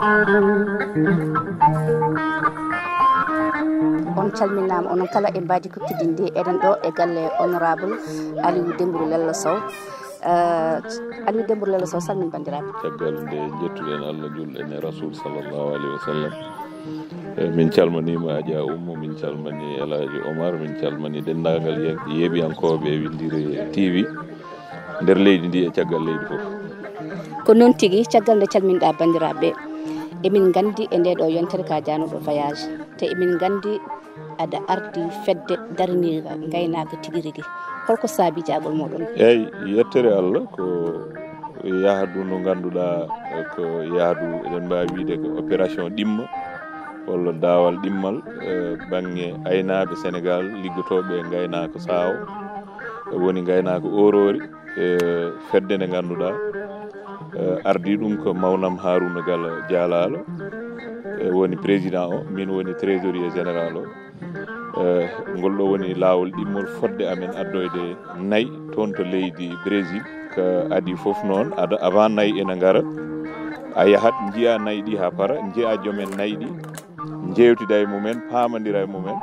on calminama onon kala e mbaadi kukkidinde eɗen ɗo e galle honorable Aliou Dembourou Lella Sow Aliou Dembourou Lella Sow salmin bandiraɓe. caggal nde jettuɗen Allah julɗen e rasul sallllahu alayhi wa sallam. min calmanima Adja Oumou, min calmani El Hadji Omar, min calmani dendagal yeeɓiyankoɓe e Windire TV nder leydi ndi e caggal leydi fof. ko noon tigui caggal nde calminɗa bandiraɓe emin gandi e ndeɗo yontere ka januɗo voyage te emin gandi aɗa ardi fedde darnira gaynaka tigui rigui holko saabi jagol moɗon? eyyi yettere Allah ko yahdu ndu ganduɗa ko yahdu eɗen mbawi wiide ko opération ɗimma walla daawal ɗimmal banggue aynaɓe Sénégal liggotoɓe e gaynaka saawo woni gaynaka orori fedde nde ganduɗa ardi ɗum ko mawnam Harouna Gala Dialalo woni président o, min woni trésorier général o. ngol ɗo woni laawol ɗimmol fodde amen addoyde nayyi toon to leydi Brésil ko adi fof noon avant nayyi ena ngara a yahat jiiya nayyi ɗi ha para, jiiya joomen nayyi ɗi, jewtida e mumen, pamodira e mumen,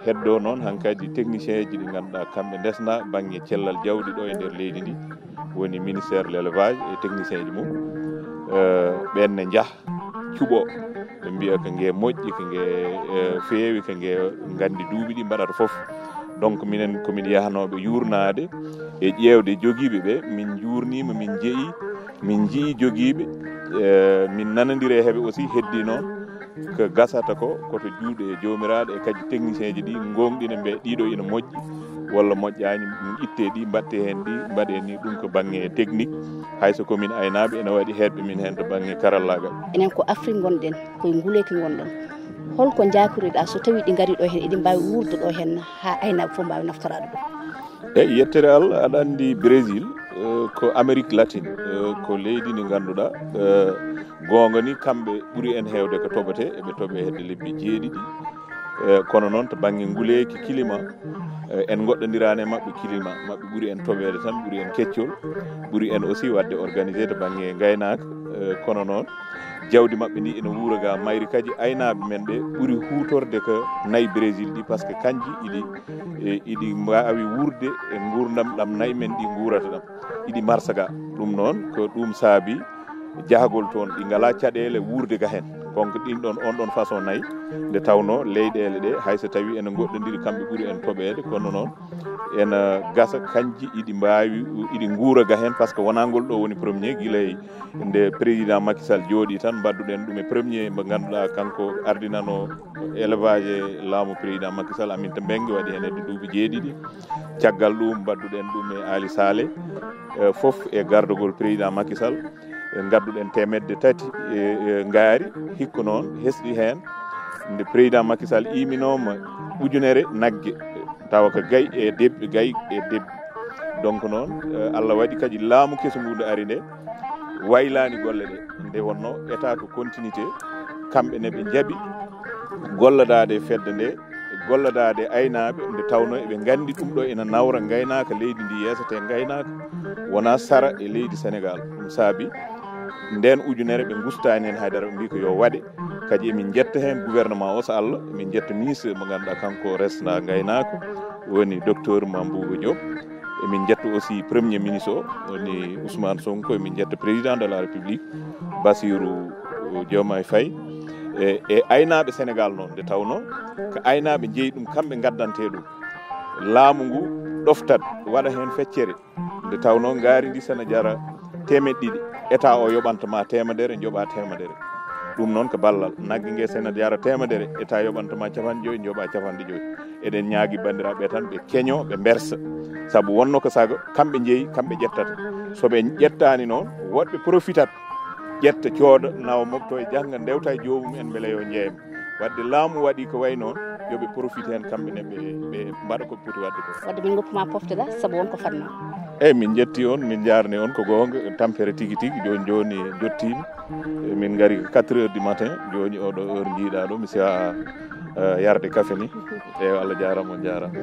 heddo noon hankkadi technicien ji ɗi ganduɗa kamɓe ndesna banggue cellal jawdi ɗo e nder leydi ndi woni ministére de l'élevage et technicien ji mum ɓenne jaah cuuɓo ɓe mbiya ko ngue moƴƴi ko ngue feewi ko ngue gandi duuɓi ɗi mbaɗata foof. donc minen komin yahanoɓe yurnade e ƴewde joguiɓe ɓe, min jurnima, min jeeyi, min jii joguiɓe, min nanodiri e heeɓe aussi heddi noon ko gasata ko koto juuɗe jomiraɗo e kadi technicien ji ɗi gonɗina ɓe ɗiɗo ina moƴƴi walla moƴƴani itte ɗi mbatte hen ɗi mbaɗe ni ɗum ko banggue technique hayso komin aynaɓe ene waɗi hedɓe min hen to banggue karallagal. enen ko Afrique gonɗen koye nguleyki gonɗon holko jakoriɗa so tawi ɗi gari ɗo hen eɗi mbawi wurde ɗo hen ha aynaɓe foof mbawi naftorade ɗum? eyyi yettere Allah aɗa andi Brésil ko Amérique latine ko leydi ndi ganduɗa gonga ni kamɓe ɓuuri en hewde ko toɓete eɓe tooɓe hedde lebbi jeeɗiɗi kono noon to banggue nguleyki climat en goɗɗodirani e mabɓe climat mabɓe ɓuuri en toɓede tan, ɓuuri en keccol, ɓuuri en aussi wadde organisé to banggue gaynaka kono noon jawdi mabɓe ndi ene wuura ga mayri kadi aynaɓe men ɓe ɓuuri hutorde ko nayyi Brésil ɗi par ce que kanji iɗi mbawi wurde e gurdam ɗam nayyi men ɗi guurata ɗam iɗi marsa ga. ɗum noon ko ɗum saabi jahagol toon ɗi ngala caɗele wurde ga hen donc ɗin ɗon on ɗon façon nayyi nde tawno leyɗele ɗe hayso tawi ene goɗɗodiri kamɓe ɓuuri en toɓede kono noon ena gasa kanji iɗi mbawi iɗi guura ga hen par ce que wonagol ɗo woni premier guilay nde président Macky Sall jooɗi tan mbadduɗen ɗum e premier mo ganduɗa kanko ardinano élevage e laamu président Macky Sall Aminata Mbengue waɗi hen hedde duuɓi jeeɗiɗi caggal ɗum mbadduɗen ɗum e Ali Saleh foof e gardogol président Macky Sall gadduɗen temedde 3 e ngaari hikka noon hesɗi hen nde président Macky Sall iminoma ujunere naggue tawa ko gayi e debbi donc noon Allah waɗi kadi laamu kesum ndu ari nde waylani golle ɗe nde wonno état ko continuité kamɓe ne ɓe jaaɓi gollodade fedde nde gollodade aynaɓe nde tawno eɓe gandi ɗum ɗo ina nawra gaynaka leydi ndi yesete gaynaka wona sara e leydi Sénégal. ɗum saabi nden ujunere ɓe gustani hen haydara ɓe mbi ko yo waɗe kadi emin jetta hen gouvernement o so Allah emin jetta ministre mo ganduɗa kanko resna gaynako woni docteur Mambouba Diop, emin jetta aussi premier ministre o woni Ousmane Sonko, emin jetta président de la République Bassirou Diomaye Faye e aynaɓe Sénégal noon nde tawno ko aynaɓe jeeyi ɗum kamɓe gaddante ɗum laamu ngu ɗoftat waɗa hen feccere nde tawno ngaari ndi sana jara 200 état o yoɓantama 100 joɓa 100 ɗum noon ko ballal naggue gue sene jara 100 état yoɓantama 50 joɓa 50 eɗen ñaagui bandiraɓe tan ɓe keeño ɓe bersa saabu wonno ko saga kamɓe jeeyi kamɓe ƴettata soɓe ƴettani noon woɗɓe profitat ƴetta cooda nawa mofto e jangga ndewta e jomum en beele yo jeeyam wadde laamu waɗi ko way noon yoɓe profite hen kamɓene ɓe mbaɗa ko poti wadde ko wadde min goppuma pofteɗa saabu wonko fanno eyyi min jetti on min jarni on ko gonga tampere tigui joni jottima min gari 4 heures du matin joni oɗo heure jiiɗa ɗo mi siha yarde café ni eyi Allah jarama on jarama